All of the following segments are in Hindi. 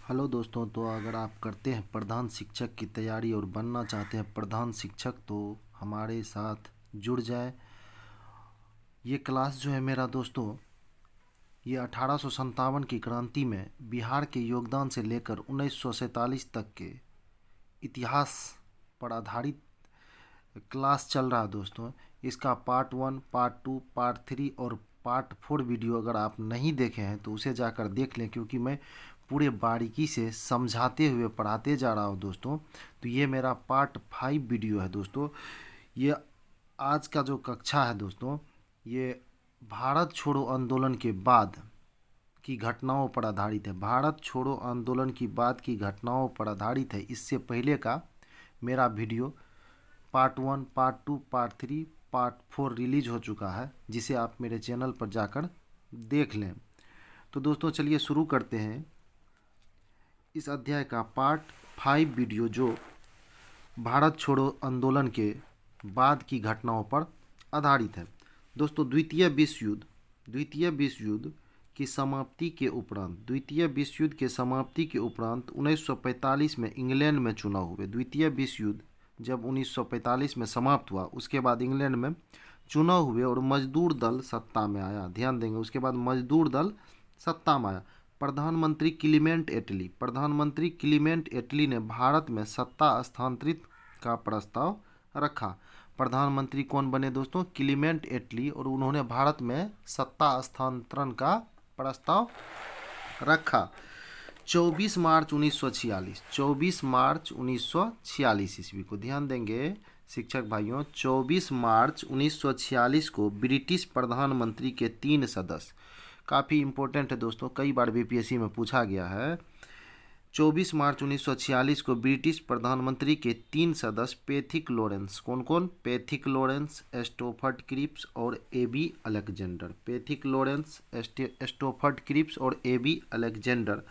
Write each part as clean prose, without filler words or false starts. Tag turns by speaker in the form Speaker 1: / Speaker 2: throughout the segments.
Speaker 1: हेलो दोस्तों। तो अगर आप करते हैं प्रधान शिक्षक की तैयारी और बनना चाहते हैं प्रधान शिक्षक तो हमारे साथ जुड़ जाए। ये क्लास जो है मेरा दोस्तों, ये 1857 की क्रांति में बिहार के योगदान से लेकर 1947 तक के इतिहास पर आधारित क्लास चल रहा है दोस्तों। इसका पार्ट 1, पार्ट 2, पार्ट 3 और पार्ट 4 वीडियो अगर आप नहीं देखे हैं तो उसे जाकर देख लें, क्योंकि मैं पूरे बारीकी से समझाते हुए पढ़ाते जा रहा हूँ दोस्तों। तो ये मेरा पार्ट 5 वीडियो है दोस्तों। ये आज का जो कक्षा है दोस्तों, ये भारत छोड़ो आंदोलन के बाद की घटनाओं पर आधारित है। भारत छोड़ो आंदोलन की बाद की घटनाओं पर आधारित है। इससे पहले का मेरा video part 1, part 2, part 3, part 4 release हो चुका है, जिसे आप मेरे चैनल पर जाकर देख लें। तो दोस्तों चलिए शुरू करते हैं इस अध्याय का पार्ट 5 वीडियो, जो भारत छोड़ो आंदोलन के बाद की घटनाओं पर आधारित है। दोस्तों द्वितीय विश्व युद्ध की समाप्ति के उपरांत द्वितीय विश्व युद्ध के समाप्ति के उपरांत 1945 में इंग्लैंड में चुनाव हुए। द्वितीय विश्व युद्ध जब 1945 में समाप्त हुआ, उसके बाद इंग्लैंड में चुनाव हुए और मजदूर दल सत्ता में आया। ध्यान देंगे, उसके बाद मजदूर दल सत्ता में आया। प्रधानमंत्री क्लीमेंट एटली ने भारत में सत्ता स्थानांतरित का प्रस्ताव रखा। प्रधानमंत्री कौन बने दोस्तों? क्लीमेंट एटली, और उन्होंने भारत में सत्ता स्थानांतरण का प्रस्ताव रखा। 24 मार्च 1946 ईस्वी को, ध्यान देंगे शिक्षक भाइयों, 24 मार्च 1946 को ब्रिटिश प्रधानमंत्री के 3 सदस्य, काफ़ी इंपॉर्टेंट है दोस्तों, कई बार बीपीएससी में पूछा गया है। 24 मार्च 1946 को ब्रिटिश प्रधानमंत्री के 3 सदस्य पैथिक लॉरेंस, कौन कौन? पैथिक लॉरेंस, स्टोफर्ड क्रिप्स और A B Alexander. Pethick Lawrence, Stafford Cripps और एबी अलेक्जेंडर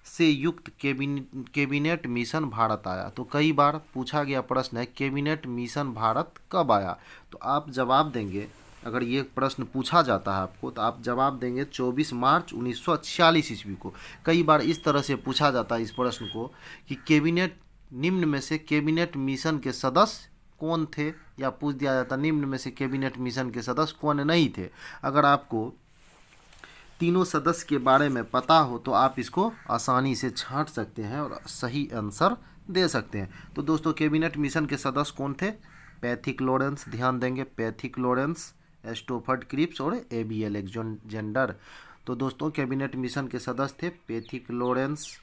Speaker 1: से युक्त कैबिनेट मिशन भारत आया। तो कई बार पूछा गया प्रश्न है, कैबिनेट मिशन भारत कब आया? तो आप जवाब देंगे, अगर ये प्रश्न पूछा जाता है आपको तो आप जवाब देंगे 24 मार्च 1946 ईस्वी को। कई बार इस तरह से पूछा जाता है इस प्रश्न को कि कैबिनेट, निम्न में से कैबिनेट मिशन के सदस्य कौन थे, या पूछ दिया जाता निम्न में से कैबिनेट मिशन के सदस्य कौन नहीं थे। अगर आपको तीनों सदस्य के बारे में पता हो तो आप इसको आसानी से छांट सकते हैं और सही आंसर दे सकते हैं। तो दोस्तों कैबिनेट मिशन के सदस्य कौन थे? पैथिक लॉरेंस, ध्यान देंगे, पैथिक लॉरेंस, स्टोफर्ड क्रिप्स और एबी अलेक्जेंडर। तो दोस्तों कैबिनेट मिशन के सदस्य थे पैथिक लॉरेंस,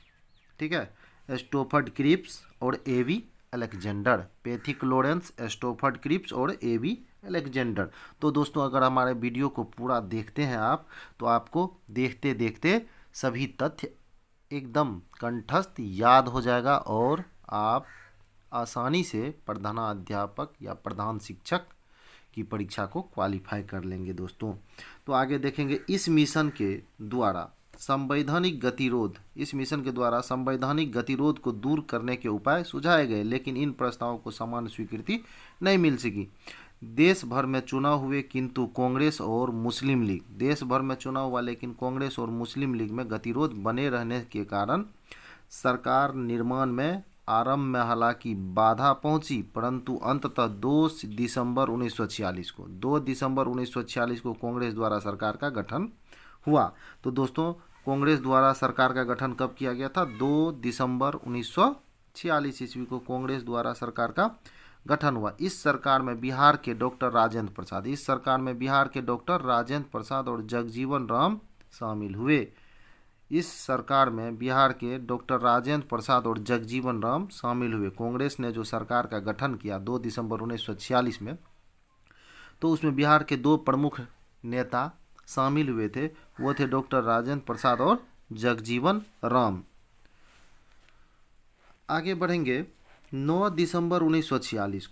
Speaker 1: ठीक है, स्टोफर्ड क्रिप्स और A B Alexander. Pethick Lawrence, Stafford Cripps और एबी अलेक्जेंडर। तो दोस्तों अगर हमारे वीडियो को पूरा देखते हैं आप, तो आपको देखते देखते सभी तथ्य एकदम कंठस्थ याद हो जाएगा और आप आसानी से प्रधानाध्यापक या प्रधान शिक्षक की परीक्षा को क्वालिफाई कर लेंगे दोस्तों। तो आगे देखेंगे, इस मिशन के द्वारा संवैधानिक गतिरोध को दूर करने के उपाय सुझाए गए, लेकिन इन प्रस्तावों को सामान्य स्वीकृति नहीं मिल सकी। देश भर में चुनाव हुए, किंतु कांग्रेस और मुस्लिम लीग, देश भर में चुनाव हुआ लेकिन कांग्रेस और मुस्लिम लीग में गतिरोध बने रहने के कारण सरकार निर्माण में आरंभ में हालांकि बाधा पहुंची, परंतु अंततः 2 दिसंबर 1946 को कांग्रेस द्वारा सरकार का गठन हुआ। तो दोस्तों कांग्रेस द्वारा सरकार का गठन कब किया गया था? 2 दिसंबर 1946 ईस्वी को कांग्रेस द्वारा सरकार का गठन हुआ। इस सरकार में बिहार के डॉक्टर राजेंद्र प्रसाद और जगजीवन राम शामिल हुए। इस सरकार में बिहार के डॉक्टर राजेंद्र प्रसाद और जगजीवन राम शामिल हुए। कांग्रेस ने जो सरकार का गठन किया 2 दिसंबर 1946 में, तो उसमें बिहार के 2 प्रमुख नेता शामिल हुए थे, वो थे डॉक्टर राजेंद्र प्रसाद और जगजीवन राम। आगे बढ़ेंगे, 9 दिसंबर 1946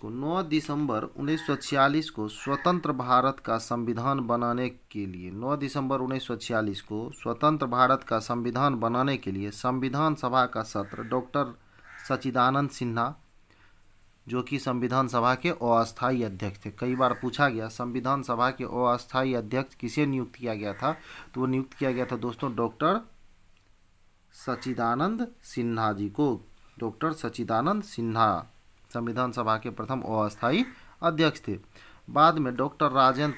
Speaker 1: को स्वतंत्र भारत का संविधान बनाने के लिए 9 दिसंबर 1946 को स्वतंत्र भारत का संविधान बनाने के लिए संविधान सभा का सत्र डॉक्टर सच्चिदानंद सिन्हा, जो कि संविधान सभा के अस्थायी अध्यक्ष थे, कई बार पूछा गया संविधान सभा के अस्थायी अध्यक्ष किसे नियुक्त किया गया था? तो वो नियुक्त किया गया था दोस्तों डॉक्टर सच्चिदानंद सिन्हा जी को, डॉक्टर सच्चिदानंद सिन्हा संविधान सभा के प्रथम अस्थायी अध्यक्ष थे। बाद में डॉक्टर राजेंद्र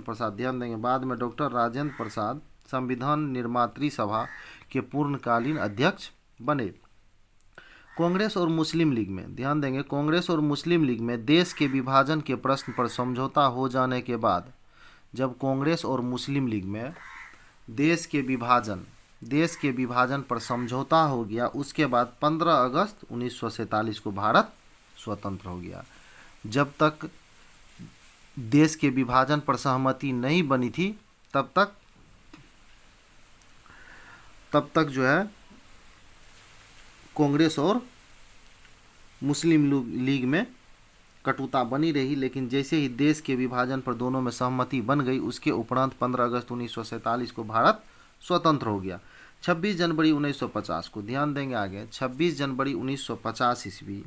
Speaker 1: प्रसाद, ध्यान देंगे, बाद में डॉक्टर राजेंद्र प्रसाद संविधान निर्मात्री सभा के पूर्णकालीन अध्यक्ष बने। कांग्रेस और मुस्लिम लीग में, ध्यान देंगे, कांग्रेस और मुस्लिम लीग में देश के विभाजन के प्रश्न पर समझौता हो जाने के बाद, जब कांग्रेस और मुस्लिम लीग में देश के विभाजन पर समझौता हो गया, उसके बाद 15 अगस्त 1947 को भारत स्वतंत्र हो गया। जब तक देश के विभाजन पर सहमति नहीं बनी थी, तब तक जो है कांग्रेस और मुस्लिम लीग में कटुता बनी रही। लेकिन जैसे ही देश के विभाजन पर दोनों में सहमति बन गई, उसके उपरांत 15 अगस्त 1947 को भारत स्वतंत्र हो गया। 26 जनवरी 1950 को, ध्यान देंगे आगे, 26 जनवरी 1950 ईस्वी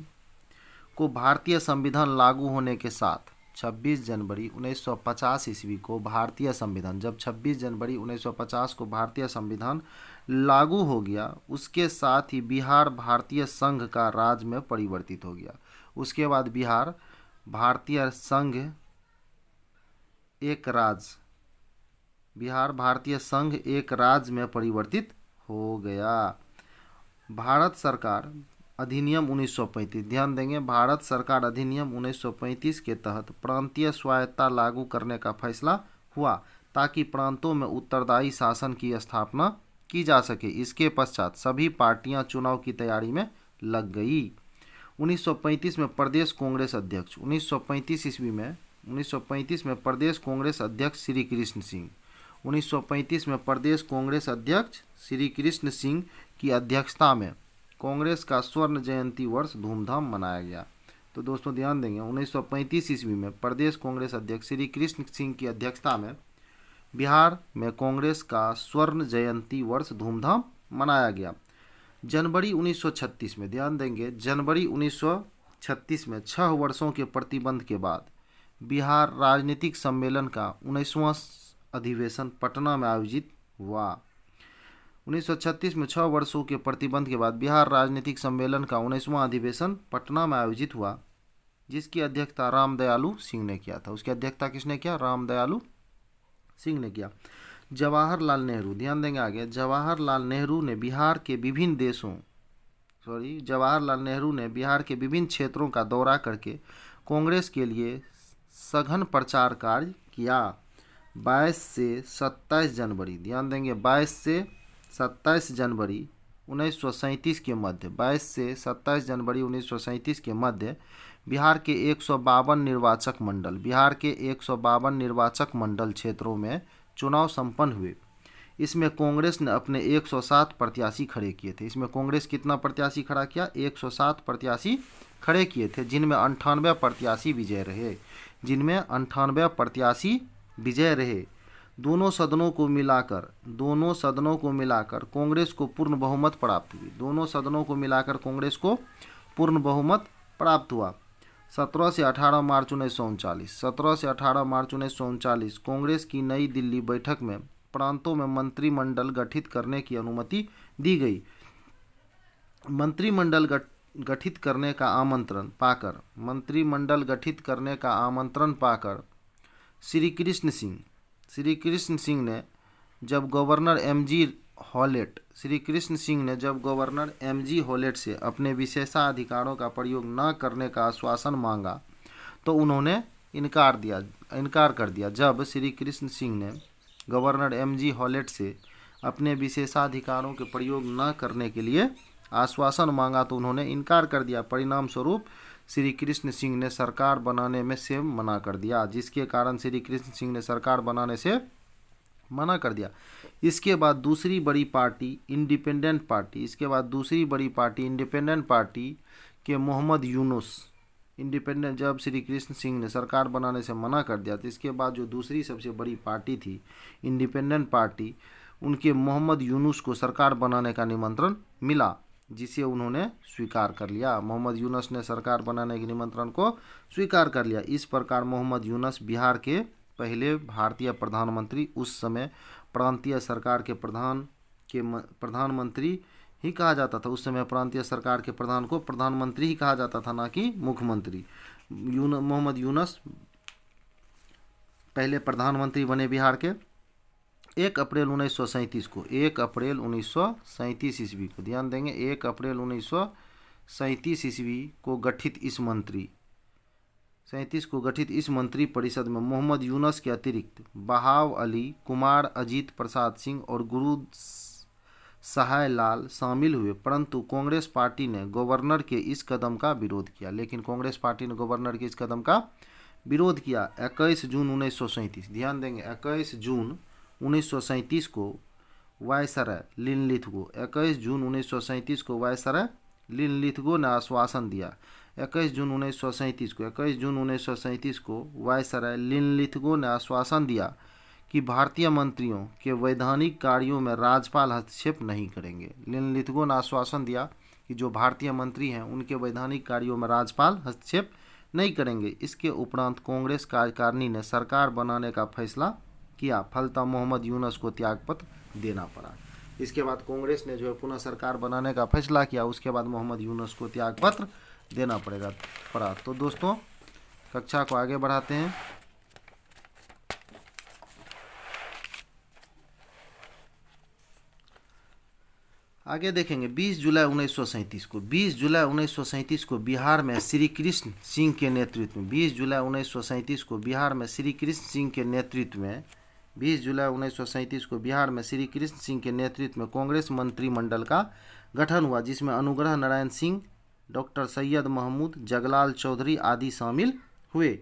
Speaker 1: को भारतीय संविधान लागू होने के साथ, 26 जनवरी 1950 ईस्वी को भारतीय संविधान, जब 26 जनवरी 1950 को भारतीय संविधान लागू हो गया, उसके साथ ही बिहार भारतीय संघ का राज्य में परिवर्तित हो गया। उसके बाद बिहार भारतीय संघ एक राज्य में परिवर्तित हो गया। भारत सरकार अधिनियम 1935, ध्यान देंगे, भारत सरकार अधिनियम 1935 के तहत प्रांतीय स्वायत्तता लागू करने का फैसला हुआ, ताकि प्रांतों में उत्तरदायी शासन की स्थापना की जा सके। इसके पश्चात सभी पार्टियां चुनाव की तैयारी में लग गई। 1935 में प्रदेश कांग्रेस अध्यक्ष, 1935 ईस्वी में 1935 में प्रदेश कांग्रेस अध्यक्ष श्री कृष्ण सिंह, 1935 में प्रदेश कांग्रेस अध्यक्ष श्री कृष्ण सिंह की अध्यक्षता में कांग्रेस का स्वर्ण जयंती वर्ष धूमधाम मनाया गया। तो दोस्तों ध्यान देंगे, 1935 ईस्वी में प्रदेश कांग्रेस अध्यक्ष श्री कृष्ण सिंह की अध्यक्षता में बिहार में कांग्रेस का स्वर्ण जयंती वर्ष धूमधाम मनाया गया। जनवरी 1936 में, ध्यान देंगे, जनवरी 1936 में 6 वर्षों के प्रतिबंध के बाद बिहार राजनीतिक सम्मेलन का 19वां अधिवेशन पटना में आयोजित हुआ। 1936 में 6 वर्षों के प्रतिबंध के बाद बिहार राजनीतिक सम्मेलन का 19वां अधिवेशन पटना में आयोजित हुआ, जिसकी अध्यक्षता रामदयालु सिंह ने किया था। उसकी अध्यक्षता किसने किया? रामदयालु सिंह ने किया। जवाहरलाल नेहरू, ध्यान देंगे आगे, जवाहरलाल नेहरू ने बिहार के विभिन्न क्षेत्रों का दौरा करके कांग्रेस के लिए सघन प्रचार कार्य किया। 22 से 27 जनवरी, ध्यान देंगे, 22 से 27 जनवरी 1937 के मध्य, 22 से 27 जनवरी 1937 के मध्य बिहार के 152 निर्वाचक मंडल क्षेत्रों में चुनाव संपन्न हुए। इसमें कांग्रेस ने अपने 107 प्रत्याशी खड़े किए थे। इसमें कांग्रेस कितना प्रत्याशी खड़ा किया? 107 प्रत्याशी खड़े किए थे, जिनमें 98 प्रत्याशी विजय रहे। दोनों सदनों को मिलाकर कांग्रेस को पूर्ण बहुमत प्राप्त हुआ। 17 से 18 मार्च 1939 कांग्रेस की नई दिल्ली बैठक में प्रांतों में मंत्रिमंडल गठित करने की अनुमति दी गई। मंत्रिमंडल गठित करने का आमंत्रण पाकर श्री कृष्ण सिंह ने जब गवर्नर एम जी हॉलेट से अपने विशेषाधिकारों का प्रयोग न करने का आश्वासन मांगा, तो उन्होंने इनकार कर दिया। जब श्री कृष्ण सिंह ने गवर्नर एम जी हॉलेट से अपने विशेषाधिकारों के प्रयोग न करने के लिए आश्वासन मांगा, तो उन्होंने इनकार कर दिया। परिणाम स्वरूप श्री कृष्ण सिंह ने सरकार बनाने से मना कर दिया, जिसके कारण श्री कृष्ण सिंह ने सरकार बनाने से मना कर दिया। इसके बाद दूसरी बड़ी पार्टी इंडिपेंडेंट पार्टी के मोहम्मद यूनुस, जब श्री कृष्ण सिंह ने सरकार बनाने से मना कर दिया, तो इसके बाद जो दूसरी सबसे बड़ी पार्टी थी इंडिपेंडेंट पार्टी, उनके मोहम्मद यूनुस को सरकार बनाने का निमंत्रण मिला, जिसे उन्होंने स्वीकार कर लिया। मोहम्मद यूनुस ने सरकार बनाने के निमंत्रण को स्वीकार कर लिया। इस प्रकार मोहम्मद यूनुस बिहार के पहले भारतीय प्रधानमंत्री, उस समय प्रांतीय सरकार के प्रधान के प्रधानमंत्री ही कहा जाता था। उस समय प्रांतीय सरकार के प्रधान को प्रधानमंत्री ही कहा जाता था, ना कि मुख्यमंत्री। मोहम्मद यूनुस पहले प्रधानमंत्री बने बिहार के 1 अप्रैल 1937 को। 1 अप्रैल 1937 ईस्वी को, ध्यान देंगे, 1 अप्रैल 1937 ईस्वी को गठित इस मंत्री 37 को गठित इस मंत्री परिषद में मोहम्मद यूनुस के अतिरिक्त बहाव अली, कुमार अजीत प्रसाद सिंह और गुरु सहाय लाल शामिल हुए। परंतु कांग्रेस पार्टी ने गवर्नर के इस कदम का विरोध किया। लेकिन कांग्रेस पार्टी ने गवर्नर के इस कदम का विरोध किया। 21 जून 1937, ध्यान देंगे, 21 जून 1937 को वायसराय लिनलिथगो 21 जून 1937 को वायसराय लिनलिथगो ने आश्वासन दिया। 21 जून 1937 को वायसराय लिनलिथगो ने आश्वासन दिया कि भारतीय मंत्रियों के वैधानिक कार्यों में राज्यपाल हस्तक्षेप नहीं करेंगे। लिनलिथगो ने आश्वासन दिया कि जो भारतीय मंत्री हैं उनके वैधानिक कार्यों में राज्यपाल हस्तक्षेप नहीं करेंगे। इसके उपरांत कांग्रेस कार्यकारिणी ने सरकार बनाने का फैसला किया। फलतः मोहम्मद यूनुस को त्यागपत्र देना पड़ा। इसके बाद कांग्रेस ने जो है पुनः सरकार बनाने का फैसला किया। उसके बाद मोहम्मद यूनुस को त्यागपत्र देना पड़ा। तो दोस्तों कक्षा को आगे बढ़ाते हैं। आगे देखेंगे 20 जुलाई 1937 को। 20 जुलाई 1937 को बिहार में श्री कृष्ण सिंह के नेतृत्व में 20 जुलाई 1937 को बिहार में श्री कृष्ण सिंह के नेतृत्व में 20 जुलाई 1937 को बिहार में श्री कृष्ण सिंह के नेतृत्व में कांग्रेस मंत्रिमंडल का गठन हुआ, जिसमें अनुग्रह नारायण सिंह, डॉक्टर सैयद महमूद, जगलाल चौधरी आदि शामिल हुए।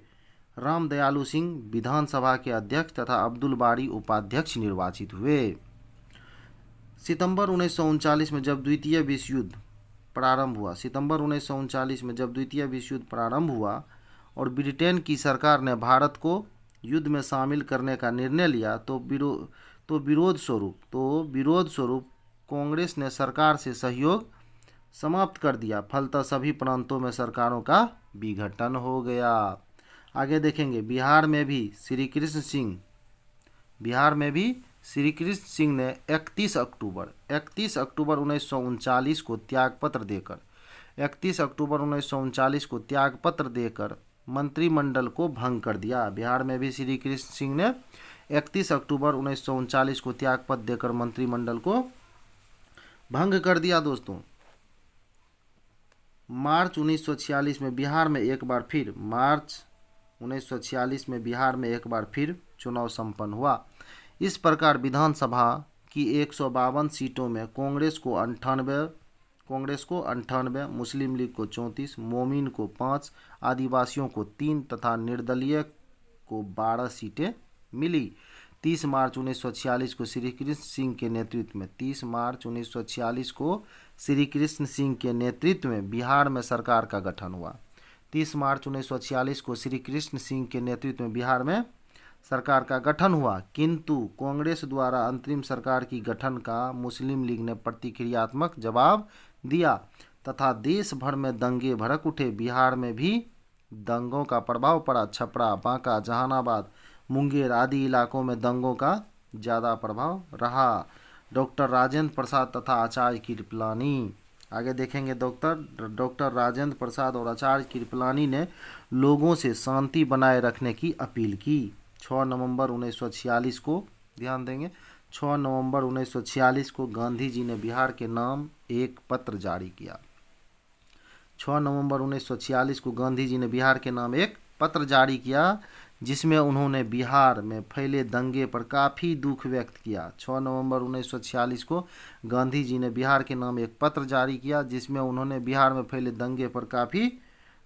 Speaker 1: रामदयालु सिंह विधानसभा के अध्यक्ष तथा अब्दुल बारी उपाध्यक्ष निर्वाचित हुए। सितंबर 1939 में जब द्वितीय विश्व युद्ध प्रारंभ हुआ सितंबर 1939 में जब द्वितीय विश्व युद्ध प्रारंभ हुआ और ब्रिटेन की सरकार ने भारत को युद्ध में शामिल करने का निर्णय लिया, तो विरोध स्वरूप कांग्रेस ने सरकार से सहयोग समाप्त कर दिया। फलतः सभी प्रांतों में सरकारों का विघटन हो गया। आगे देखेंगे बिहार में भी श्री कृष्ण सिंह ने 31 अक्टूबर 1939 को त्यागपत्र देकर मंत्रिमंडल को भंग कर दिया। बिहार में भी श्री कृष्ण सिंह ने 31 अक्टूबर 1939 को त्यागपत्र देकर मंत्रिमंडल को भंग कर दिया। दोस्तों मार्च 1946 में बिहार में एक बार फिर चुनाव संपन्न हुआ। इस प्रकार विधानसभा की 152 सीटों में कांग्रेस को 98, मुस्लिम लीग को 34, मोमिन को 5, आदिवासियों को 3 तथा निर्दलीय को 12 सीटें मिली। 30 मार्च 1946 को श्री कृष्ण सिंह के नेतृत्व में बिहार में सरकार का गठन हुआ। 30 मार्च 1946 को श्री कृष्ण सिंह के नेतृत्व में बिहार में सरकार का गठन हुआ, किंतु कांग्रेस द्वारा अंतरिम सरकार की गठन का मुस्लिम लीग ने प्रतिक्रियात्मक जवाब दिया तथा देश भर में दंगे भड़क उठे। बिहार में भी दंगों का प्रभाव पड़ा। छपरा, बांका, जहानाबाद, मुंगेर आदि इलाकों में दंगों का ज़्यादा प्रभाव रहा। डॉक्टर राजेंद्र प्रसाद तथा आचार्य कृपलानी, आगे देखेंगे डॉक्टर राजेंद्र प्रसाद और आचार्य कृपलानी ने लोगों से शांति बनाए रखने की अपील की। 6 नवंबर 1946 को, ध्यान देंगे, 6 नवंबर 1946 को गांधी जी ने बिहार के नाम एक पत्र जारी किया। 6 नवंबर 1946 को गांधी जी ने बिहार के नाम एक पत्र जारी किया, जिसमें उन्होंने बिहार में फैले दंगे पर काफ़ी दुख व्यक्त किया। 6 नवंबर 1946 को गांधी जी ने बिहार के नाम एक पत्र जारी किया, जिसमें उन्होंने बिहार में फैले दंगे पर काफ़ी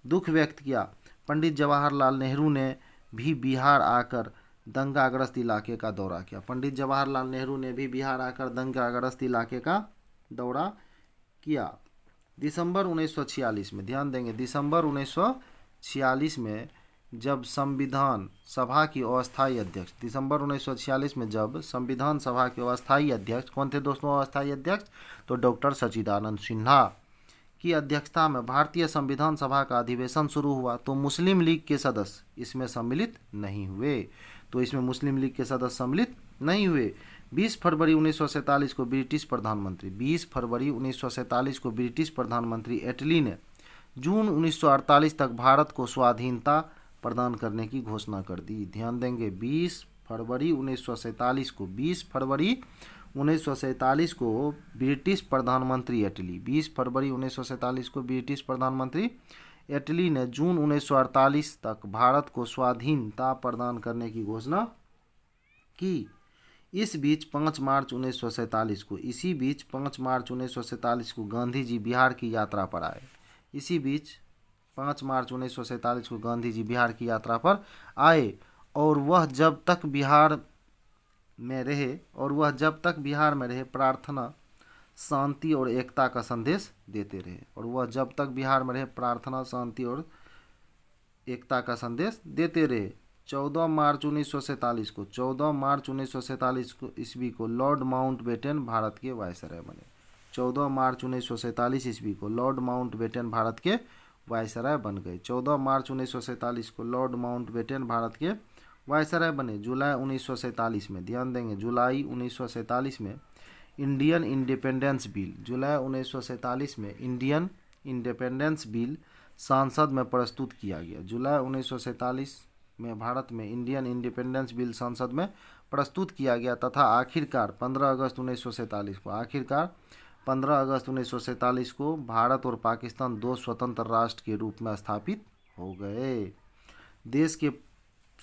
Speaker 1: दुख व्यक्त किया। पंडित जवाहरलाल नेहरू ने भी बिहार आकर दंगाग्रस्त इलाके का दौरा किया। पंडित जवाहरलाल नेहरू ने भी बिहार आकर दंगाग्रस्त इलाके का दौरा किया। दिसंबर 1946 में, ध्यान देंगे, दिसंबर 1946 में जब संविधान सभा की अस्थायी अध्यक्ष, दिसंबर 1946 में जब संविधान सभा के अस्थायी अध्यक्ष, कौन थे दोस्तों अस्थायी अध्यक्ष? तो डॉक्टर सच्चिदानंद सिन्हा की अध्यक्षता में भारतीय संविधान सभा का अधिवेशन शुरू हुआ, तो मुस्लिम लीग के सदस्य इसमें सम्मिलित नहीं हुए। 20 फरवरी 1947 को ब्रिटिश प्रधानमंत्री 20 फरवरी 1947 को ब्रिटिश प्रधानमंत्री एटली ने जून 1948 तक भारत को स्वाधीनता प्रदान करने की घोषणा कर दी। ध्यान देंगे 20 फरवरी 1947 को 20 फरवरी 1947 को ब्रिटिश प्रधानमंत्री एटली 20 फरवरी 1947 को ब्रिटिश प्रधानमंत्री एटली ने जून 1948 तक भारत को स्वाधीनता प्रदान करने की घोषणा की। इस बीच 5 मार्च 1947 को इसी बीच 5 मार्च 1947 को गांधी जी बिहार की यात्रा पर आए। इसी बीच 5 मार्च 1947 को गांधी जी बिहार की यात्रा पर आए और वह जब तक बिहार में रहे प्रार्थना, शांति और एकता का संदेश देते रहे। और वह जब तक बिहार में रहे प्रार्थना, शांति और एकता का संदेश देते रहे। 14 मार्च 1947 को 14 मार्च 1947 को ईस्वी को लॉर्ड माउंटबेटन भारत के वायसराय बने। 14 मार्च 1947 ईस्वी को लॉर्ड माउंटबेटन भारत के वायसराय बन गए। 14 मार्च 1947 को लॉर्ड माउंटबेटन भारत के वायसराय बने। जुलाई 1947 में, ध्यान देंगे, जुलाई 1947 में इंडियन इंडिपेंडेंस बिल, जुलाई 1947 में इंडियन इंडिपेंडेंस बिल संसद में प्रस्तुत किया गया। जुलाई 1947 में भारत में इंडियन इंडिपेंडेंस बिल संसद में प्रस्तुत किया गया तथा आखिरकार 15 अगस्त 1947 को भारत और पाकिस्तान 2 स्वतंत्र राष्ट्र के रूप में स्थापित हो गए। देश की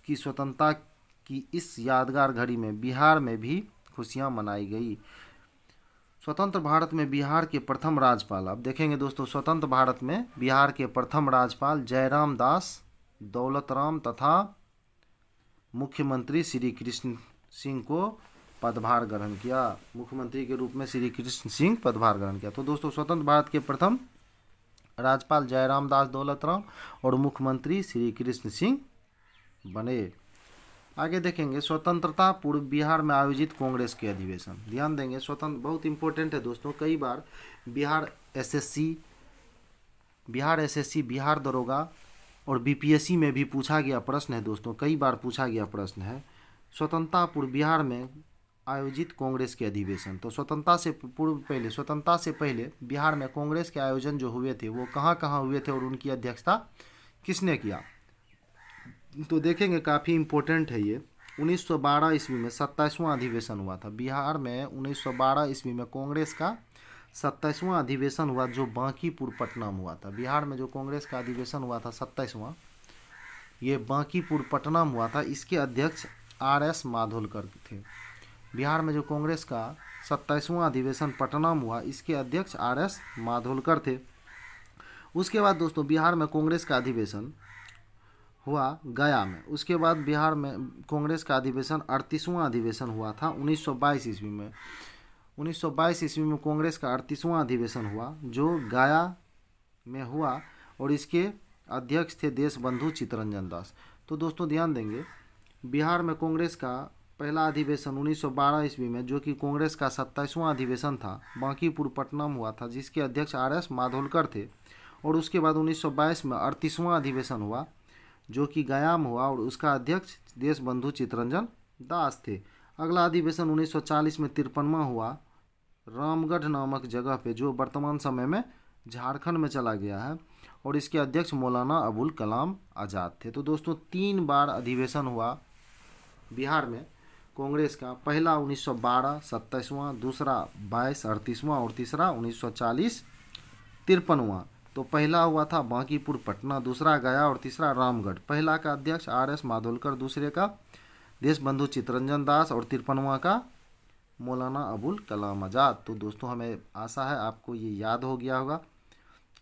Speaker 1: स्वतंत्रता की इस यादगार घड़ी में बिहार में भी खुशियां मनाई गई। स्वतंत्र भारत में बिहार के प्रथम राज्यपाल, अब देखेंगे दोस्तों, स्वतंत्र भारत में बिहार के प्रथम राज्यपाल जयराम दास दौलतराम तथा मुख्यमंत्री श्री कृष्ण सिंह को पदभार ग्रहण किया। मुख्यमंत्री के रूप में श्री कृष्ण सिंह पदभार ग्रहण किया। तो दोस्तों, स्वतंत्र भारत के प्रथम राज्यपाल जयराम दास दौलतराम और मुख्यमंत्री श्री कृष्ण सिंह बने। आगे देखेंगे स्वतंत्रता पूर्व बिहार में आयोजित कांग्रेस के अधिवेशन। ध्यान देंगे, स्वतंत्र बहुत इंपॉर्टेंट है दोस्तों। कई बार बिहार एसएससी, बिहार दरोगा और बीपीएससी में भी पूछा गया प्रश्न है दोस्तों, कई बार पूछा गया प्रश्न है स्वतंत्रता पूर्व बिहार में आयोजित कांग्रेस के अधिवेशन। तो स्वतंत्रता से पहले बिहार में कांग्रेस के आयोजन जो हुए थे वो कहाँ हुए थे और उनकी अध्यक्षता किसने किया। तो देखेंगे, काफ़ी इम्पोर्टेंट है ये। 1912 ईस्वी में 27वां अधिवेशन हुआ था बिहार में। 1912 ईस्वी में कांग्रेस का 27वां अधिवेशन हुआ जो बांकीपुर पटना में हुआ था। बिहार में जो कांग्रेस का अधिवेशन हुआ था 27वां, ये बांकीपुर पटना में हुआ था। इसके अध्यक्ष RS माधोलकर थे। बिहार में जो कांग्रेस का 27वां अधिवेशन पटना में हुआ, इसके अध्यक्ष RS माधोलकर थे। उसके बाद दोस्तों बिहार में कांग्रेस का अधिवेशन हुआ गया में। उसके बाद बिहार में कांग्रेस का अधिवेशन 38वां अधिवेशन हुआ था 1922 ईस्वी में। 1922 ईस्वी में कांग्रेस का 38वां अधिवेशन हुआ जो गया में हुआ और इसके अध्यक्ष थे देशबंधु चित्तरंजन दास। तो दोस्तों ध्यान देंगे, बिहार में कांग्रेस का पहला अधिवेशन 1912 ईस्वी में जो कि कांग्रेस का 27वां अधिवेशन था बांकीपुर पटना में हुआ था जिसके अध्यक्ष RS माधोलकर थे। और उसके बाद 1922 में 38वां अधिवेशन हुआ जो कि गया में हुआ और उसका अध्यक्ष देशबंधु चित्तरंजन दास थे। अगला अधिवेशन 1940 में 53वां हुआ रामगढ़ नामक जगह पे जो वर्तमान समय में झारखंड में चला गया है और इसके अध्यक्ष मौलाना अबुल कलाम आज़ाद थे। तो दोस्तों 3 बार अधिवेशन हुआ बिहार में कांग्रेस का, पहला 1912 27वां, दूसरा 22 38वां और तीसरा 1940 53वां। तो पहला हुआ था बांकीपुर पटना, दूसरा गया और तीसरा रामगढ़। पहला का अध्यक्ष RS माधोलकर, दूसरे का देशबंधु चित्तरंजन दास और 53वां का मौलाना अबुल कलाम आज़ाद। तो दोस्तों हमें आशा है आपको ये याद हो गया होगा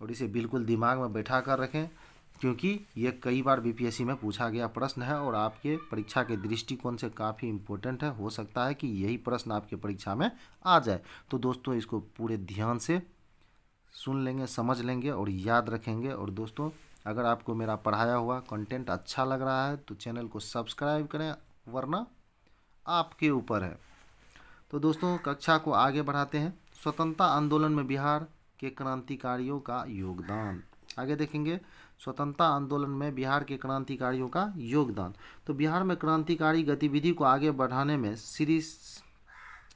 Speaker 1: और इसे बिल्कुल दिमाग में बैठा कर रखें क्योंकि ये कई बार बीपीएससी में पूछा गया प्रश्न है और आपके परीक्षा के दृष्टिकोण से काफ़ी इम्पोर्टेंट है। हो सकता है कि यही प्रश्न आपके परीक्षा में आ जाए। तो दोस्तों इसको पूरे ध्यान से सुन लेंगे, समझ लेंगे और याद रखेंगे। और दोस्तों अगर आपको मेरा पढ़ाया हुआ कंटेंट अच्छा लग रहा है तो चैनल को सब्सक्राइब करें, वरना आपके ऊपर है। तो दोस्तों कक्षा को आगे बढ़ाते हैं। स्वतंत्रता आंदोलन में बिहार के क्रांतिकारियों का योगदान। आगे देखेंगे स्वतंत्रता आंदोलन में बिहार के क्रांतिकारियों का योगदान। तो बिहार में क्रांतिकारी गतिविधि को आगे बढ़ाने में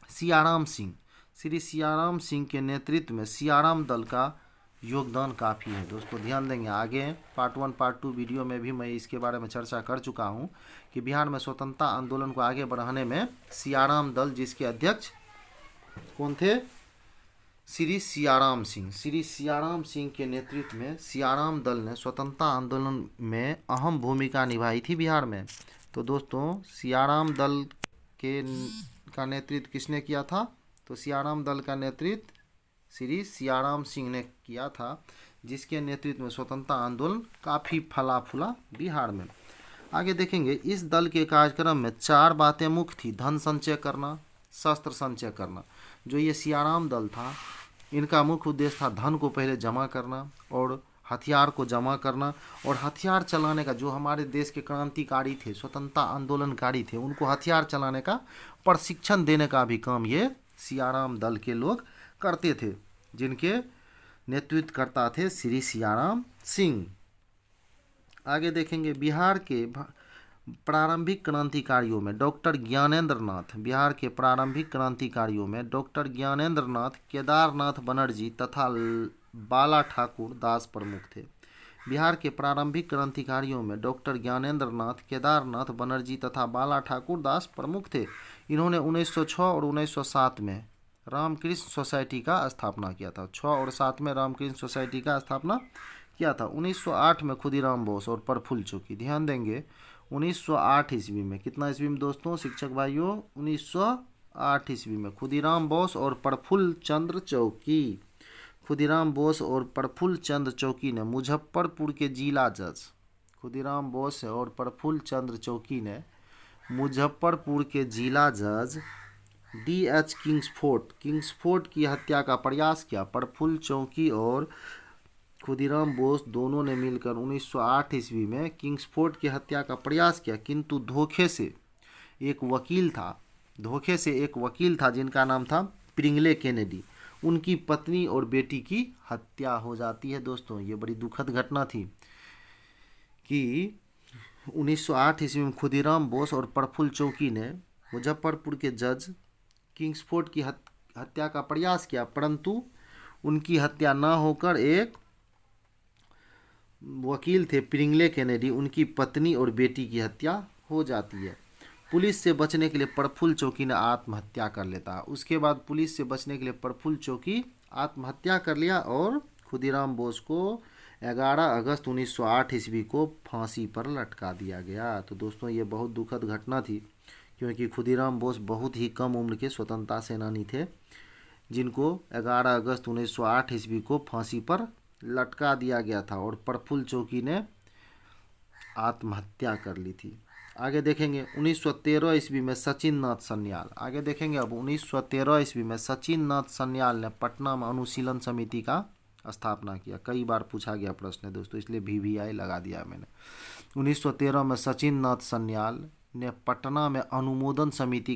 Speaker 1: सियाराम सिंह, श्री सियाराम सिंह के नेतृत्व में सियाराम दल का योगदान काफ़ी है दोस्तों। ध्यान देंगे, आगे पार्ट 1 पार्ट 2 वीडियो में भी मैं इसके बारे में चर्चा कर चुका हूँ कि बिहार में स्वतंत्रता आंदोलन को आगे बढ़ाने में सियाराम दल, जिसके अध्यक्ष कौन थे, श्री सियाराम सिंह, श्री सियाराम सिंह के नेतृत्व में सियाराम दल ने स्वतंत्रता आंदोलन में अहम भूमिका निभाई थी बिहार में। तो दोस्तों सियाराम दल का नेतृत्व किसने किया था, तो सियाराम दल का नेतृत्व श्री सियाराम सिंह ने किया था, जिसके नेतृत्व में स्वतंत्रता आंदोलन काफ़ी फला फूला बिहार में। आगे देखेंगे, इस दल के कार्यक्रम में 4 बातें मुख्य थी: धन संचय करना, शस्त्र संचय करना। जो ये सियाराम दल था, इनका मुख्य उद्देश्य था धन को पहले जमा करना और हथियार को जमा करना, और हथियार चलाने का, जो हमारे देश के क्रांतिकारी थे, स्वतंत्रता आंदोलनकारी थे, उनको हथियार चलाने का प्रशिक्षण देने का भी काम ये सियाराम दल के लोग करते थे, जिनके नेतृत्व करता थे श्री सियाराम सिंह। आगे देखेंगे, बिहार के प्रारंभिक क्रांतिकारियों में डॉक्टर ज्ञानेंद्र नाथ, बिहार के प्रारंभिक क्रांतिकारियों में डॉक्टर ज्ञानेंद्र नाथ, केदारनाथ बनर्जी तथा बाला ठाकुर दास प्रमुख थे। बिहार के प्रारंभिक क्रांतिकारियों में डॉक्टर ज्ञानेंद्र नाथ, केदारनाथ बनर्जी तथा बाला ठाकुर दास प्रमुख थे। इन्होंने 1906 और 1907 में रामकृष्ण सोसाइटी का स्थापना किया था। 6 और 7 में रामकृष्ण सोसाइटी का स्थापना किया था। 1908 में खुदीराम बोस और प्रफुल्ल चौकी, ध्यान देंगे 1908 ईस्वी में, कितना ईस्वी में दोस्तों, शिक्षक भाइयों, 1908 ईस्वी में खुदीराम बोस और प्रफुल्ल चंद्र चौकी, खुदीराम बोस और प्रफुल्ल चंद्र चौकी ने मुजफ्फरपुर के जिला जज, खुदीराम बोस और प्रफुल्ल चंद्र चौकी ने मुजफ्फरपुर के जिला जज D.H. किंग्सफोर्ड की हत्या का प्रयास किया। प्रफुल्ल चौकी और खुदीराम बोस दोनों ने मिलकर 1908 ईस्वी में किंग्सफोर्ड की हत्या का प्रयास किया, किंतु धोखे से एक वकील था जिनका नाम था प्रिंगले केनेडी, उनकी पत्नी और बेटी की हत्या हो जाती है। दोस्तों ये बड़ी दुखद घटना थी कि 1908 ईस्वी में खुदीराम बोस और प्रफुल्ल चौकी ने मुजफ्फरपुर के जज किंग्सफोर्ड की हत्या का प्रयास किया, परंतु उनकी हत्या न होकर एक वकील थे प्रिंगले केनेडी, उनकी पत्नी और बेटी की हत्या हो जाती है। पुलिस से बचने के लिए प्रफुल्ल चौकी ने आत्महत्या कर लेता है। उसके बाद पुलिस से बचने के लिए प्रफुल्ल चौकी आत्महत्या कर लिया और खुदीराम बोस को 11 अगस्त 1908 ईस्वी को फांसी पर लटका दिया गया। तो दोस्तों ये बहुत दुखद घटना थी, क्योंकि खुदीराम बोस बहुत ही कम उम्र के स्वतंत्रता सेनानी थे, जिनको 11 अगस्त 1908 ईस्वी को फांसी पर लटका दिया गया था और प्रफुल्ल चौकी ने आत्महत्या कर ली थी। आगे देखेंगे 1913 ईस्वी में सचिन नाथ सन्याल, आगे देखेंगे अब 1913 ईस्वी में सचिन नाथ सन्याल ने पटना में अनुशीलन समिति का स्थापना किया। कई बार पूछा गया प्रश्न है दोस्तों, इसलिए VVI लगा दिया मैंने। 1913 में सचिन नाथ सन्याल ने पटना में अनुशीलन समिति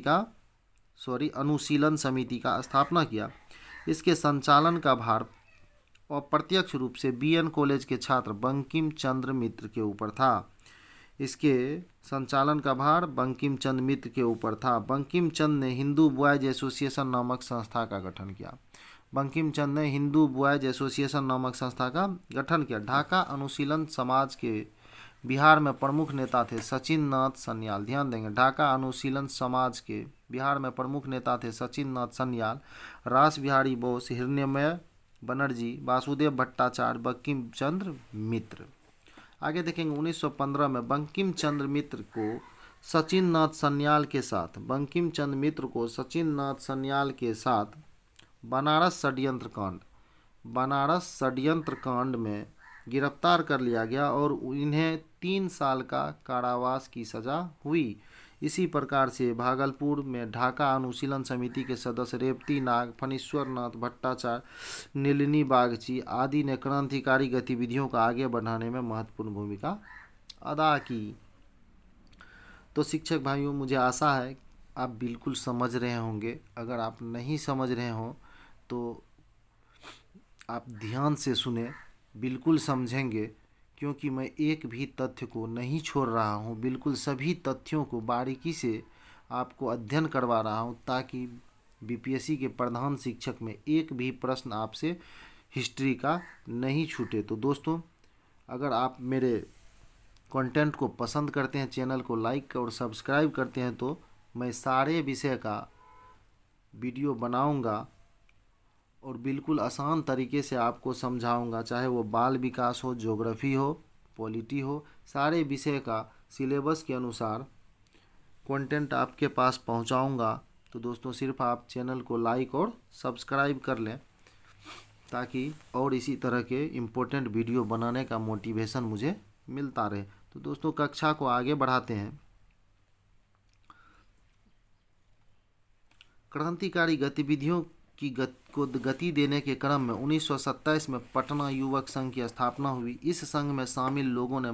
Speaker 1: का स्थापना किया। इसके संचालन का भार अप्रत्यक्ष रूप से BN कॉलेज के छात्र बंकिम चंद्र मित्र के ऊपर था। इसके संचालन का भार बंकिम चंद्र मित्र के ऊपर था। बंकिम चंद्र ने हिंदू बॉयज एसोसिएशन नामक संस्था का गठन किया। बंकिम चंद्र ने हिंदू बॉयज एसोसिएशन नामक संस्था का गठन किया। ढाका अनुशीलन समाज के बिहार में प्रमुख नेता थे सचिन नाथ सन्याल, ध्यान देंगे, ढाका अनुशीलन समाज के बिहार में प्रमुख नेता थे सचिन नाथ सन्याल, रास बिहारी बोस, हिरण्यमय बनर्जी, वासुदेव भट्टाचार्य, बंकिम चंद्र मित्र। आगे देखेंगे 1915 में बंकिम चंद्र मित्र को सचिन नाथ सन्याल के साथ बनारस षड्यंत्र कांड में गिरफ्तार कर लिया गया और इन्हें 3 साल का कारावास की सजा हुई। इसी प्रकार से भागलपुर में ढाका अनुशीलन समिति के सदस्य रेवती नाग, फणीश्वर नाथ भट्टाचार्य, नीलिनी बागची आदि ने क्रांतिकारी गतिविधियों को आगे बढ़ाने में महत्वपूर्ण भूमिका अदा की। तो शिक्षक भाइयों, मुझे आशा है आप बिल्कुल समझ रहे होंगे। अगर आप नहीं समझ रहे हो तो आप ध्यान से सुने, बिल्कुल समझेंगे, क्योंकि मैं एक भी तथ्य को नहीं छोड़ रहा हूँ। बिल्कुल सभी तथ्यों को बारीकी से आपको अध्ययन करवा रहा हूँ, ताकि बीपीएससी के प्रधान शिक्षक में एक भी प्रश्न आपसे हिस्ट्री का नहीं छूटे। तो दोस्तों, अगर आप मेरे कंटेंट को पसंद करते हैं, चैनल को लाइक और सब्सक्राइब करते हैं, तो मैं सारे विषय का वीडियो बनाऊंगा और बिल्कुल आसान तरीके से आपको समझाऊंगा, चाहे वो बाल विकास हो, ज्योग्राफी हो, पॉलिटी हो, सारे विषय का सिलेबस के अनुसार कंटेंट आपके पास पहुंचाऊंगा। तो दोस्तों, सिर्फ आप चैनल को लाइक और सब्सक्राइब कर लें ताकि और इसी तरह के इम्पोर्टेंट वीडियो बनाने का मोटिवेशन मुझे मिलता रहे। तो दोस्तों, कक्षा को आगे बढ़ाते हैं। क्रांतिकारी गतिविधियों की को गति देने के क्रम में 1927 में पटना युवक संघ की स्थापना हुई। इस संघ में शामिल लोगों में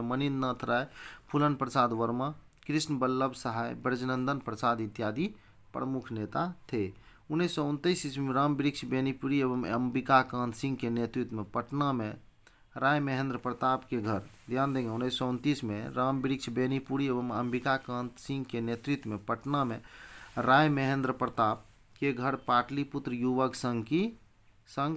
Speaker 1: मनीन्द्रनाथ राय, फूलन प्रसाद वर्मा, कृष्ण वल्लभ सहाय, ब्रजनंदन प्रसाद इत्यादि प्रमुख नेता थे। 1929 ईस्वी में राम वृक्ष बेनीपुरी एवं अंबिका कांत सिंह के नेतृत्व में पटना में राय महेंद्र प्रताप के घर, ध्यान देंगे 1929 में राम वृक्ष बेनीपुरी एवं अंबिका कांत सिंह के नेतृत्व में पटना में राय महेंद्र प्रताप के घर पाटलिपुत्र युवक संघ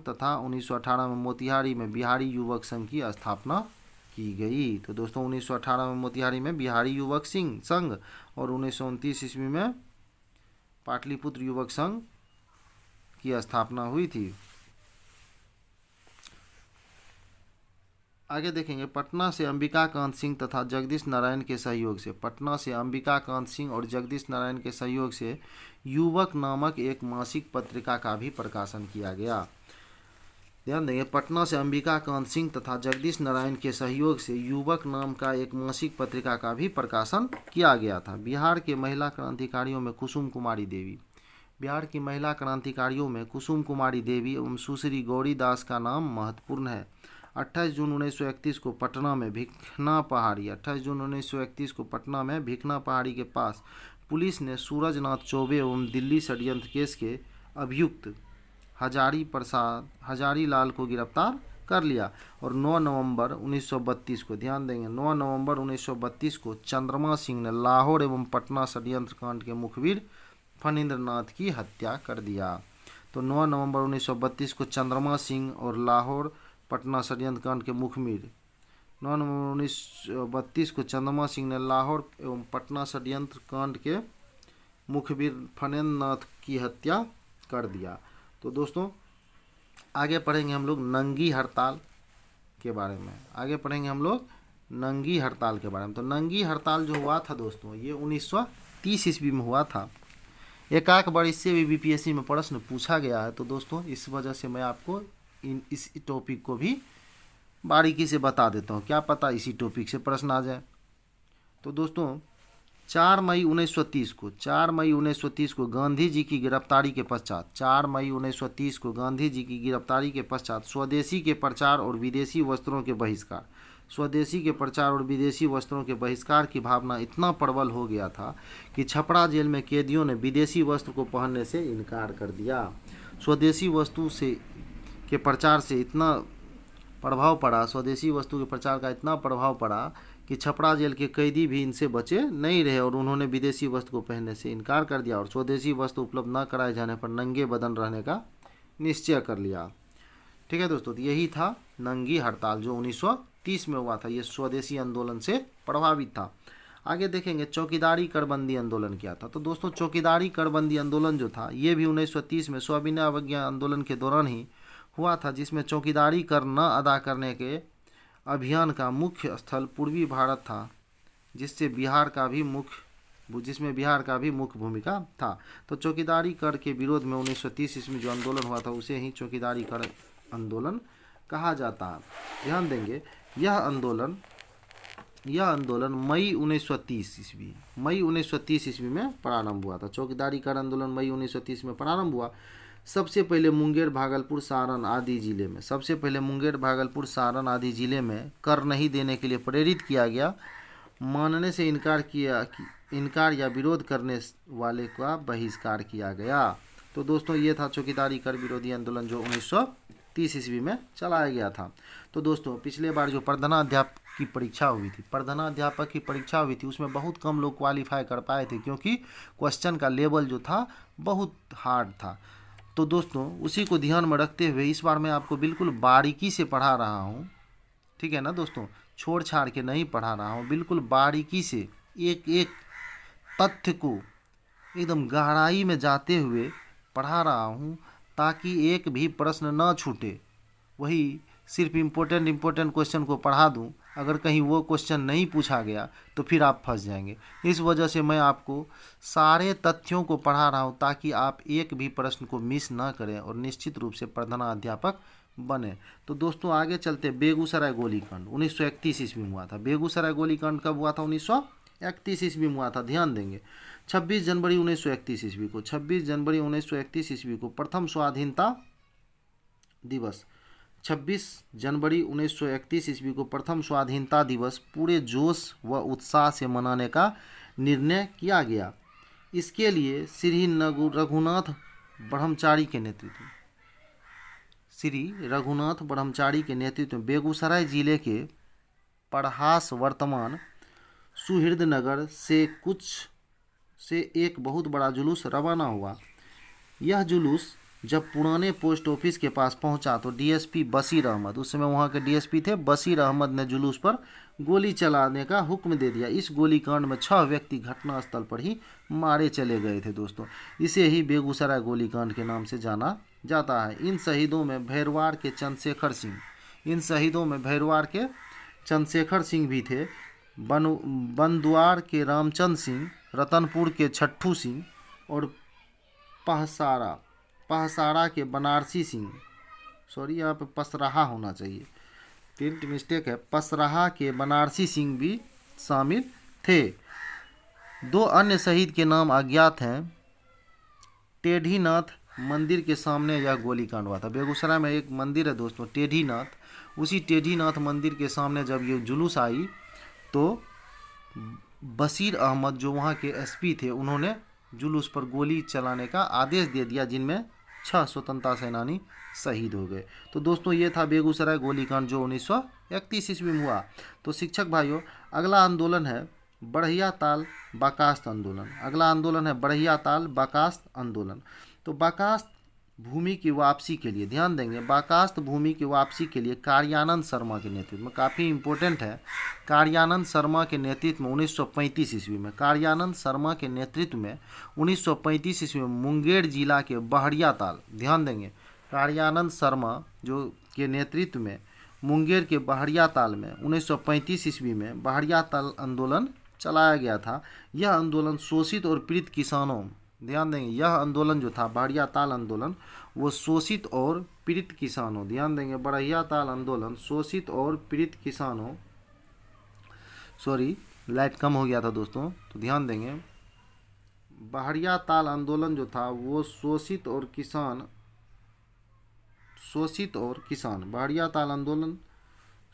Speaker 1: तथा 1918 में मोतिहारी में बिहारी युवक संघ की स्थापना की गई। तो दोस्तों, 1918 में मोतिहारी में बिहारी युवक संघ और 1929 ईस्वी में पाटलिपुत्र युवक संघ की स्थापना हुई थी। आगे देखेंगे, पटना से अंबिका कांत सिंह तथा जगदीश नारायण के सहयोग से, पटना से अंबिका कांत सिंह और जगदीश नारायण के सहयोग से युवक नामक एक मासिक पत्रिका का भी प्रकाशन किया गया। ध्यान देंगे, पटना से अंबिका कांत सिंह तथा जगदीश नारायण के सहयोग से युवक नाम का एक मासिक पत्रिका का भी प्रकाशन किया गया था। बिहार के महिला क्रांतिकारियों में कुसुम कुमारी देवी, बिहार की महिला क्रांतिकारियों में कुसुम कुमारी देवी एवं सुश्री गौरी दास का नाम महत्वपूर्ण है। 28 जून 1931 को पटना में भिखना पहाड़ी 28 जून 1931 को पटना में भिखना पहाड़ी के पास पुलिस ने सूरजनाथ चौबे एवं दिल्ली षड्यंत्र केस के अभियुक्त हजारी लाल को गिरफ्तार कर लिया और 9 नवंबर 1932 को, ध्यान देंगे 9 नवंबर 1932 को चंद्रमा सिंह ने लाहौर एवं पटना षड्यंत्र कांड के मुखबिर फणींद्रनाथ की हत्या कर दिया। तो 9 नवंबर 1932 को चंद्रमा सिंह और लाहौर पटना षड्यंत्र कांड के मुखबिर 9 नवंबर 1932 को चंद्रमा सिंह ने लाहौर एवं पटना षड्यंत्र कांड के मुखबिर फणींद्रनाथ की हत्या कर दिया। तो दोस्तों, आगे पढ़ेंगे हम लोग नंगी हड़ताल के बारे में। नंगी हड़ताल के बारे में। तो नंगी हड़ताल जो हुआ था दोस्तों, ये 1930 ईस्वी में हुआ था। एकाक बार इससे भी बीपीएससी में प्रश्न पूछा गया है। तो दोस्तों, इस वजह से मैं आपको इस टॉपिक को भी बारीकी से बता देता हूँ, क्या पता इसी टॉपिक से प्रश्न आ जाए। तो दोस्तों, 4 मई 1930 को गांधी जी की गिरफ्तारी के पश्चात 4 मई 1930 को गांधी जी की गिरफ्तारी के पश्चात स्वदेशी के प्रचार और विदेशी वस्त्रों के बहिष्कार, स्वदेशी के प्रचार और विदेशी वस्त्रों के बहिष्कार की भावना इतना प्रबल हो गया था कि छपरा जेल में कैदियों ने विदेशी वस्त्र को पहनने से इनकार कर दिया। स्वदेशी वस्तु के प्रचार से इतना प्रभाव पड़ा, स्वदेशी वस्तु के प्रचार का इतना प्रभाव पड़ा कि छपरा जेल के कैदी भी इनसे बचे नहीं रहे और उन्होंने विदेशी वस्त्र को पहनने से इनकार कर दिया और स्वदेशी वस्त्र उपलब्ध न कराए जाने पर नंगे बदन रहने का निश्चय कर लिया। ठीक है दोस्तों, तो यही था नंगी हड़ताल जो 1930 में हुआ था। ये स्वदेशी आंदोलन से प्रभावित था। आगे देखेंगे चौकीदारी करबंदी आंदोलन क्या था। तो दोस्तों, चौकीदारी करबंदी आंदोलन जो था ये भी 1930 में स्वाभिनय अवज्ञा आंदोलन के दौरान ही हुआ था, जिसमें चौकीदारी कर न अदा करने के अभियान का मुख्य स्थल पूर्वी भारत था, जिसमें बिहार का भी मुख्य भूमिका था। तो चौकीदारी कर के विरोध में 1930 ईस्वी में जो आंदोलन हुआ था उसे ही चौकीदारी कर आंदोलन कहा जाता है। ध्यान देंगे, यह आंदोलन मई 1930 ईस्वी में प्रारंभ हुआ था। चौकीदारी कर आंदोलन मई 1930 में प्रारंभ हुआ। सबसे पहले मुंगेर, भागलपुर, सारण आदि जिले में कर नहीं देने के लिए प्रेरित किया गया। मानने से इनकार या विरोध करने वाले का बहिष्कार किया गया। तो दोस्तों, ये था चौकीदारी कर विरोधी आंदोलन जो 1930 ईस्वी में चलाया गया था। तो दोस्तों पिछले बार जो प्रधानाध्यापक की परीक्षा हुई थी, प्रधानाध्यापक की परीक्षा हुई थी, उसमें बहुत कम लोग क्वालिफाई कर पाए थे, क्योंकि क्वेश्चन का लेवल जो था बहुत हार्ड था। तो दोस्तों उसी को ध्यान में रखते हुए इस बार मैं आपको बिल्कुल बारीकी से पढ़ा रहा हूँ, ठीक है ना दोस्तों, छोड़ छाड़ के नहीं पढ़ा रहा हूँ, बिल्कुल बारीकी से एक एक तथ्य को एकदम गहराई में जाते हुए पढ़ा रहा हूँ, ताकि एक भी प्रश्न न छूटे। वही सिर्फ इम्पोर्टेंट क्वेश्चन को पढ़ा दूँ, अगर कहीं वो क्वेश्चन नहीं पूछा गया तो फिर आप फंस जाएंगे। इस वजह से मैं आपको सारे तथ्यों को पढ़ा रहा हूँ, ताकि आप एक भी प्रश्न को मिस ना करें और निश्चित रूप से प्रधानाध्यापक बने। तो दोस्तों आगे चलते, बेगूसराय गोलीकांड 1931 ईस्वी में हुआ था। बेगूसराय गोलीकांड कब हुआ था? 1931 ईस्वी में हुआ था। ध्यान देंगे 26 जनवरी 1931 ईस्वी को, 26 जनवरी 1931 ईस्वी को प्रथम स्वाधीनता दिवस, 26 जनवरी 1931 ईस्वी को प्रथम स्वाधीनता दिवस पूरे जोश व उत्साह से मनाने का निर्णय किया गया। इसके लिए श्री रघुनाथ ब्रह्मचारी के नेतृत्व में बेगूसराय जिले के पढ़ास वर्तमान सुहृद नगर से एक बहुत बड़ा जुलूस रवाना हुआ। यह जुलूस जब पुराने पोस्ट ऑफिस के पास पहुंचा तो डीएसपी बशीर अहमद, उस समय वहां के डीएसपी थे बशीर अहमद, ने जुलूस पर गोली चलाने का हुक्म दे दिया। इस गोलीकांड में 6 व्यक्ति घटनास्थल पर ही मारे चले गए थे दोस्तों। इसे ही बेगूसराय गोलीकांड के नाम से जाना जाता है। इन शहीदों में भैरवाड़ के चंद्रशेखर सिंह भी थे, बंदुआर के रामचंद्र सिंह, रतनपुर के छट्टू सिंह और पहसारा के बनारसी सिंह, सॉरी यहाँ पे पसराहा होना चाहिए, प्रिंट मिस्टेक है, पसराहा के बनारसी सिंह भी शामिल थे। 2 अन्य शहीद के नाम अज्ञात हैं। टेढ़ीनाथ मंदिर के सामने यह गोलीकांड हुआ था। बेगूसराय में एक मंदिर है दोस्तों टेढ़ीनाथ, उसी टेढ़ीनाथ मंदिर के सामने जब ये जुलूस आई तो बशीर अहमद जो वहाँ के एसपी थे, उन्होंने जुलूस पर गोली चलाने का आदेश दे दिया, जिनमें 6 स्वतंत्रता सेनानी शहीद हो गए। तो दोस्तों ये था बेगूसराय गोलीकांड जो 1931 ईस्वी में हुआ। तो शिक्षक भाइयों अगला आंदोलन है बढ़िया ताल बर्खास्त आंदोलन। तो बर्खास्त भूमि की वापसी के लिए ध्यान देंगे, बर्खास्त भूमि की वापसी के लिए कार्यानंद शर्मा के नेतृत्व में, काफ़ी इंपॉर्टेंट है, कार्यानंद शर्मा के नेतृत्व में 1935 ईस्वी में, कार्यानंद शर्मा के नेतृत्व में 1935 ईस्वी में मुंगेर जिला के बहरिया ताल, ध्यान देंगे कार्यानंद शर्मा जो के नेतृत्व में मुंगेर के बहरिया ताल में 1935 ईस्वी में बहरिया ताल आंदोलन चलाया गया था। यह आंदोलन शोषित और पीड़ित किसानों, ध्यान देंगे यह आंदोलन जो था बढ़िया ताल आंदोलन, वो शोषित और पीड़ित किसानों, ध्यान देंगे बढ़िया ताल आंदोलन शोषित और पीड़ित किसानों, सॉरी लाइट कम हो गया था दोस्तों, तो ध्यान देंगे बढ़िया ताल आंदोलन जो था वो शोषित और किसान, बढ़िया ताल आंदोलन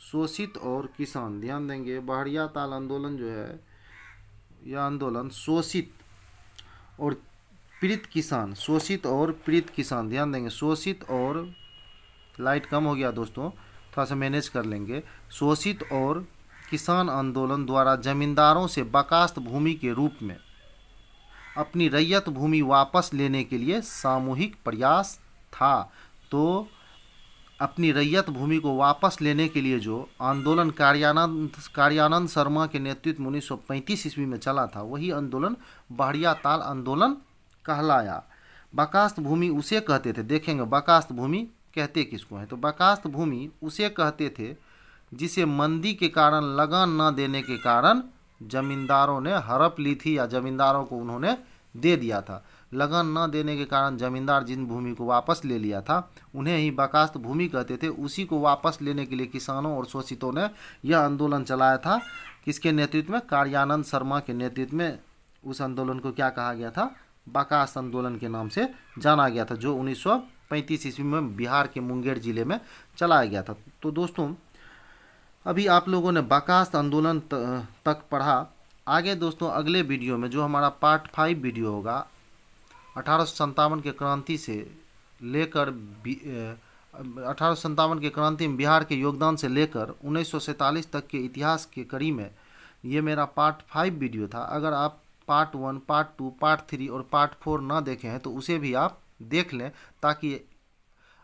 Speaker 1: शोषित और किसान, ध्यान देंगे बढ़िया ताल आंदोलन जो है यह आंदोलन शोषित और पीड़ित किसान, ध्यान देंगे शोषित और, लाइट कम हो गया दोस्तों, थोड़ा सा मैनेज कर लेंगे, शोषित और किसान आंदोलन द्वारा जमींदारों से बर्खास्त भूमि के रूप में अपनी रैयत भूमि वापस लेने के लिए सामूहिक प्रयास था। तो अपनी रैयत भूमि को वापस लेने के लिए जो आंदोलन कार्यानंद शर्मा के नेतृत्व में 1935 ईस्वी में चला था, वही आंदोलन बढ़िया ताल आंदोलन कहलाया। बर्खास्त भूमि उसे कहते थे, देखेंगे बर्खास्त भूमि कहते किसको हैं, तो बर्खास्त भूमि उसे कहते थे जिसे मंदी के कारण लगान न देने के कारण जमींदारों ने हड़प ली थी या जमींदारों को उन्होंने दे दिया था। लगान न देने के कारण जमींदार जिन भूमि को वापस ले लिया था उन्हें ही बर्खास्त भूमि कहते थे। उसी को वापस लेने के लिए किसानों और शोषितों ने यह आंदोलन चलाया था। किसके नेतृत्व में? कार्यानंद शर्मा के नेतृत्व में। उस आंदोलन को क्या कहा गया था? बर्खास्त आंदोलन के नाम से जाना गया था, जो 1935 ईस्वी में बिहार के मुंगेर जिले में चलाया गया था। तो दोस्तों अभी आप लोगों ने बर्खास्त आंदोलन तक पढ़ा। आगे दोस्तों अगले वीडियो में जो हमारा पार्ट 5 वीडियो होगा 1857 के क्रांति से लेकर 1857 के क्रांति में बिहार के योगदान से लेकर 1947 तक के इतिहास के कड़ी में ये मेरा पार्ट 5 वीडियो था। अगर आप पार्ट 1, पार्ट 2, पार्ट 3 और पार्ट 4 ना देखे हैं तो उसे भी आप देख लें, ताकि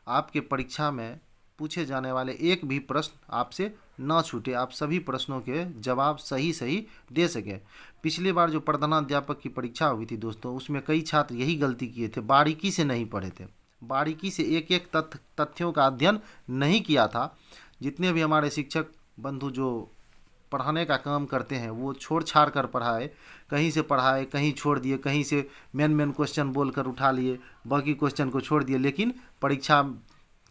Speaker 1: आपके परीक्षा में पूछे जाने वाले एक भी प्रश्न आपसे ना छूटे, आप सभी प्रश्नों के जवाब सही सही दे सकें। पिछली बार जो प्रधानाध्यापक की परीक्षा हुई थी दोस्तों, उसमें कई छात्र यही गलती किए थे, बारीकी से नहीं पढ़े थे, बारीकी से एक एक तथ्यों का अध्ययन नहीं किया था। जितने भी हमारे शिक्षक बंधु जो पढ़ाने का काम करते हैं वो छोड़ छाड़ कर पढ़ाए, कहीं से पढ़ाए कहीं छोड़ दिए, कहीं से मेन क्वेश्चन बोलकर उठा लिए, बाकी क्वेश्चन को छोड़ दिए। लेकिन परीक्षा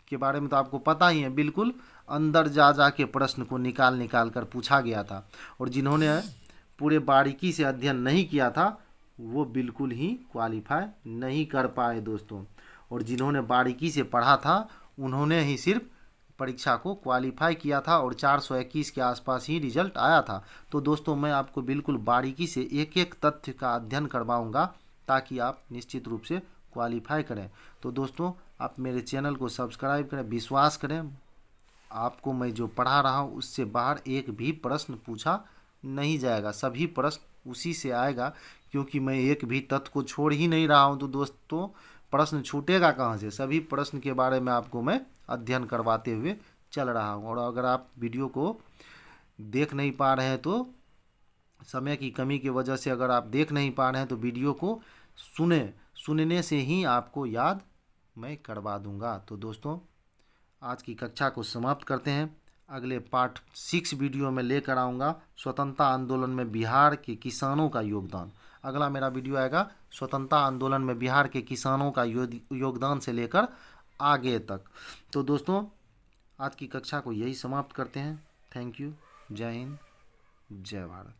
Speaker 1: के बारे में तो आपको पता ही है, बिल्कुल अंदर जा के प्रश्न को निकाल कर पूछा गया था। और जिन्होंने पूरे बारीकी से अध्ययन नहीं किया था वो बिल्कुल ही क्वालिफाई नहीं कर पाए दोस्तों, और जिन्होंने बारीकी से पढ़ा था उन्होंने ही सिर्फ परीक्षा को क्वालिफाई किया था और 421 के आसपास ही रिजल्ट आया था। तो दोस्तों मैं आपको बिल्कुल बारीकी से एक एक तथ्य का अध्ययन करवाऊंगा ताकि आप निश्चित रूप से क्वालिफाई करें। तो दोस्तों आप मेरे चैनल को सब्सक्राइब करें, विश्वास करें, आपको मैं जो पढ़ा रहा हूँ उससे बाहर एक भी प्रश्न पूछा नहीं जाएगा, सभी प्रश्न उसी से आएगा, क्योंकि मैं एक भी तथ्य को छोड़ ही नहीं रहा हूँ। तो दोस्तों प्रश्न छूटेगा कहाँ से, सभी प्रश्न के बारे में आपको मैं अध्ययन करवाते हुए चल रहा हूँ। और अगर आप वीडियो को देख नहीं पा रहे हैं तो समय की कमी की वजह से, अगर आप देख नहीं पा रहे हैं तो वीडियो को सुनने से ही आपको याद मैं करवा दूंगा। तो दोस्तों आज की कक्षा को समाप्त करते हैं, अगले पार्ट 6 वीडियो में लेकर आऊँगा स्वतंत्रता आंदोलन में बिहार के किसानों का योगदान। अगला मेरा वीडियो आएगा स्वतंत्रता आंदोलन में बिहार के किसानों का योगदान से लेकर आगे तक। तो दोस्तों आज की कक्षा को यही समाप्त करते हैं। थैंक यू, जय हिंद, जय भारत।